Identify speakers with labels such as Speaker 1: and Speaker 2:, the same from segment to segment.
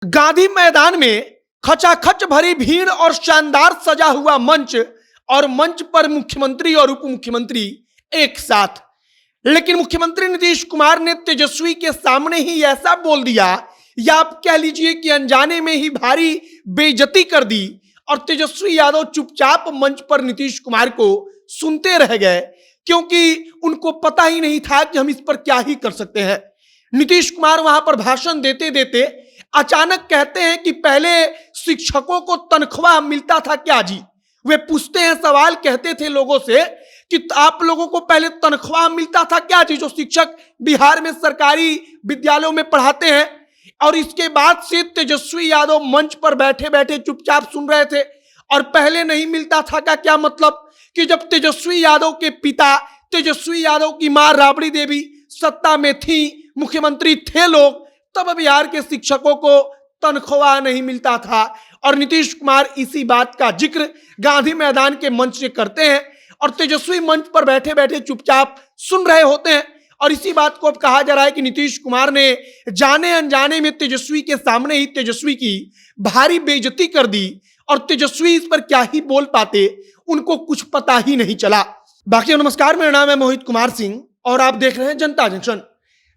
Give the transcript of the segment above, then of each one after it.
Speaker 1: गांधी मैदान में खचाखच भरी भीड़ और शानदार सजा हुआ मंच और मंच पर मुख्यमंत्री और उप मुख्यमंत्री एक साथ। लेकिन मुख्यमंत्री नीतीश कुमार ने तेजस्वी के सामने ही ऐसा बोल दिया, या आप कह लीजिए कि अनजाने में ही भारी बेइज्जती कर दी, और तेजस्वी यादव चुपचाप मंच पर नीतीश कुमार को सुनते रह गए, क्योंकि उनको पता ही नहीं था कि हम इस पर क्या ही कर सकते हैं। नीतीश कुमार वहां पर भाषण देते देते अचानक कहते हैं कि पहले शिक्षकों को तनख्वाह मिलता था क्या जी। वे पूछते हैं सवाल, कहते थे लोगों से कि आप लोगों को पहले तनख्वाह मिलता था क्या जी, जो शिक्षक बिहार में सरकारी विद्यालयों में पढ़ाते हैं। और इसके बाद से तेजस्वी यादव मंच पर बैठे बैठे चुपचाप सुन रहे थे। और पहले नहीं मिलता था का क्या मतलब, कि जब तेजस्वी यादव के पिता, तेजस्वी यादव की मां राबड़ी देवी सत्ता में थी, मुख्यमंत्री थे लोग, तब बिहार के शिक्षकों को तनख्वाह नहीं मिलता था। और नीतीश कुमार इसी बात का जिक्र गांधी मैदान के मंच से करते हैं, और तेजस्वी मंच पर बैठे बैठे चुपचाप सुन रहे होते हैं। और इसी बात को अब कहा जा रहा है कि नीतीश कुमार ने जाने अनजाने में तेजस्वी के सामने ही तेजस्वी की भारी बेइज्जती कर दी, और तेजस्वी इस पर क्या ही बोल पाते, उनको कुछ पता ही नहीं चला। बाकी नमस्कार, मेरा नाम है मोहित कुमार सिंह और आप देख रहे हैं जनता जंक्शन।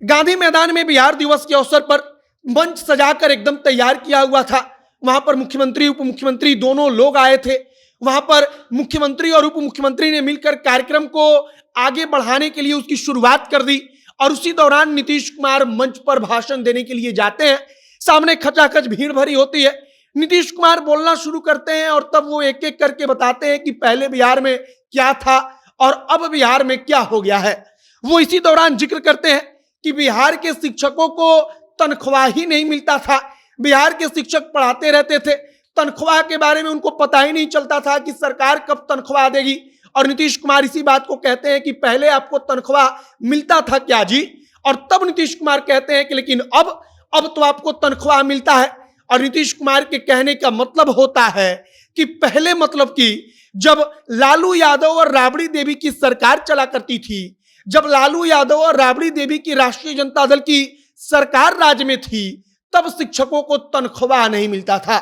Speaker 1: गांधी मैदान में बिहार दिवस के अवसर पर मंच सजाकर एकदम तैयार किया हुआ था। वहां पर मुख्यमंत्री उप मुख्यमंत्री दोनों लोग आए थे। वहां पर मुख्यमंत्री और उप मुख्यमंत्री ने मिलकर कार्यक्रम को आगे बढ़ाने के लिए उसकी शुरुआत कर दी। और उसी दौरान नीतीश कुमार मंच पर भाषण देने के लिए जाते हैं। सामने खचाखच भीड़ भरी होती है। नीतीश कुमार बोलना शुरू करते हैं और तब वो एक एक करके बताते हैं कि पहले बिहार में क्या था और अब बिहार में क्या हो गया है। वो इसी दौरान जिक्र करते हैं कि बिहार के शिक्षकों को तनख्वाह ही नहीं मिलता था। बिहार के शिक्षक पढ़ाते रहते थे, तनख्वाह के बारे में उनको पता ही नहीं चलता था कि सरकार कब तनख्वाह देगी। और नीतीश कुमार इसी बात को कहते हैं कि पहले आपको तनख्वाह मिलता था क्या जी। और तब नीतीश कुमार कहते हैं कि लेकिन अब तो आपको तनख्वाह मिलता है। और नीतीश कुमार के कहने का मतलब होता है कि पहले मतलब कि जब लालू यादव और राबड़ी देवी की सरकार चला करती थी, जब लालू यादव और राबड़ी देवी की राष्ट्रीय जनता दल की सरकार राज्य में थी, तब शिक्षकों को तनख्वाह नहीं मिलता था।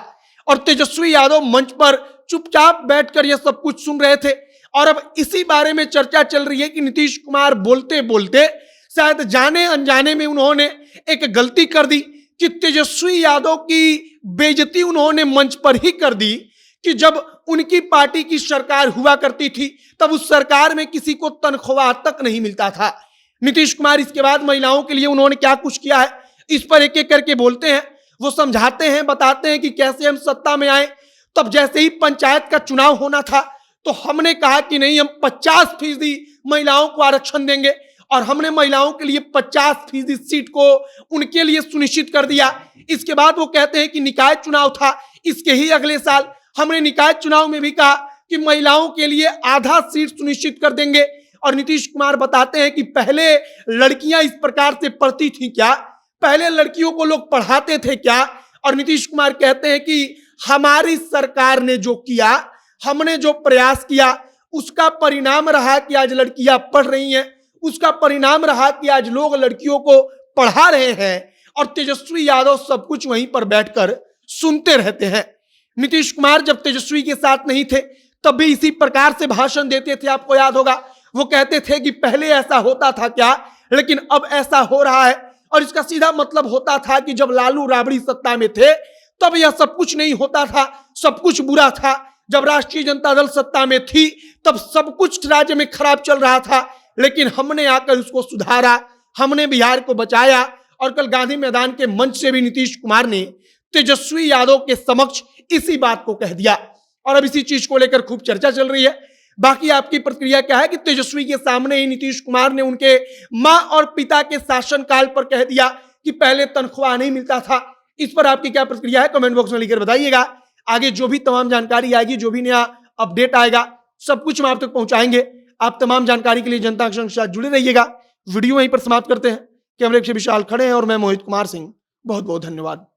Speaker 1: और तेजस्वी यादव मंच पर चुपचाप बैठकर यह सब कुछ सुन रहे थे। और अब इसी बारे में चर्चा चल रही है कि नीतीश कुमार बोलते बोलते शायद जाने अनजाने में उन्होंने एक गलती कर दी कि तेजस्वी यादव की बेइज्जती उन्होंने मंच पर ही कर दी कि जब उनकी पार्टी की सरकार हुआ करती थी तब उस सरकार में किसी को तनख्वाह तक नहीं मिलता था। नीतीश कुमार इसके बाद महिलाओं के लिए उन्होंने क्या कुछ किया है, इस पर एक एक करके बोलते हैं। वो समझाते हैं, बताते हैं कि कैसे हम सत्ता में आए। तब जैसे ही पंचायत का चुनाव होना था तो हमने कहा कि नहीं, हम 50% महिलाओं को आरक्षण देंगे, और हमने महिलाओं के लिए 50% सीट को उनके लिए सुनिश्चित कर दिया। इसके बाद वो कहते हैं कि निकाय चुनाव था, इसके ही अगले साल हमने निकाय चुनाव में भी कहा कि महिलाओं के लिए आधा सीट सुनिश्चित कर देंगे। और नीतीश कुमार बताते हैं कि पहले लड़कियां इस प्रकार से पढ़ती थी क्या, पहले लड़कियों को लोग पढ़ाते थे क्या। और नीतीश कुमार कहते हैं कि हमारी सरकार ने जो किया, हमने जो प्रयास किया, उसका परिणाम रहा कि आज लड़कियां पढ़ रही हैं, उसका परिणाम रहा कि आज लोग लड़कियों को पढ़ा रहे हैं। और तेजस्वी यादव सब कुछ वहीं पर बैठकर सुनते रहते हैं। नीतीश कुमार जब तेजस्वी के साथ नहीं थे तब भी इसी प्रकार से भाषण देते थे, आपको याद होगा। वो कहते थे कि पहले ऐसा होता था क्या, लेकिन अब ऐसा हो रहा है। और इसका सीधा मतलब होता था कि जब लालू राबड़ी सत्ता में थे तब यह सब कुछ नहीं होता था, सब कुछ बुरा था। जब राष्ट्रीय जनता दल सत्ता में थी तब सब कुछ राज्य में खराब चल रहा था, लेकिन हमने आकर उसको सुधारा, हमने बिहार को बचाया। और कल गांधी मैदान के मंच से भी नीतीश कुमार ने तेजस्वी यादव के समक्ष इसी बात को कह दिया। और अब इसी चीज को लेकर खूब चर्चा चल रही है। बाकी आपकी प्रतिक्रिया क्या है कि तेजस्वी के सामने ही नीतीश कुमार ने उनके मां और पिता के शासनकाल पर कह दिया कि पहले तनख्वाह नहीं मिलता था। इस पर आपकी क्या प्रतिक्रिया है, कमेंट बॉक्स में लिखकर बताइएगा। आगे जो भी तमाम जानकारी आएगी, जो भी नया अपडेट आएगा, सब कुछ हम आप तक पहुंचाएंगे। आप तमाम जानकारी के लिए जनता जंक्शन के साथ जुड़े रहिएगा। वीडियो यहीं पर समाप्त करते हैं। कैमरे से विशाल खड़े हैं और मैं मोहित कुमार सिंह। बहुत बहुत धन्यवाद।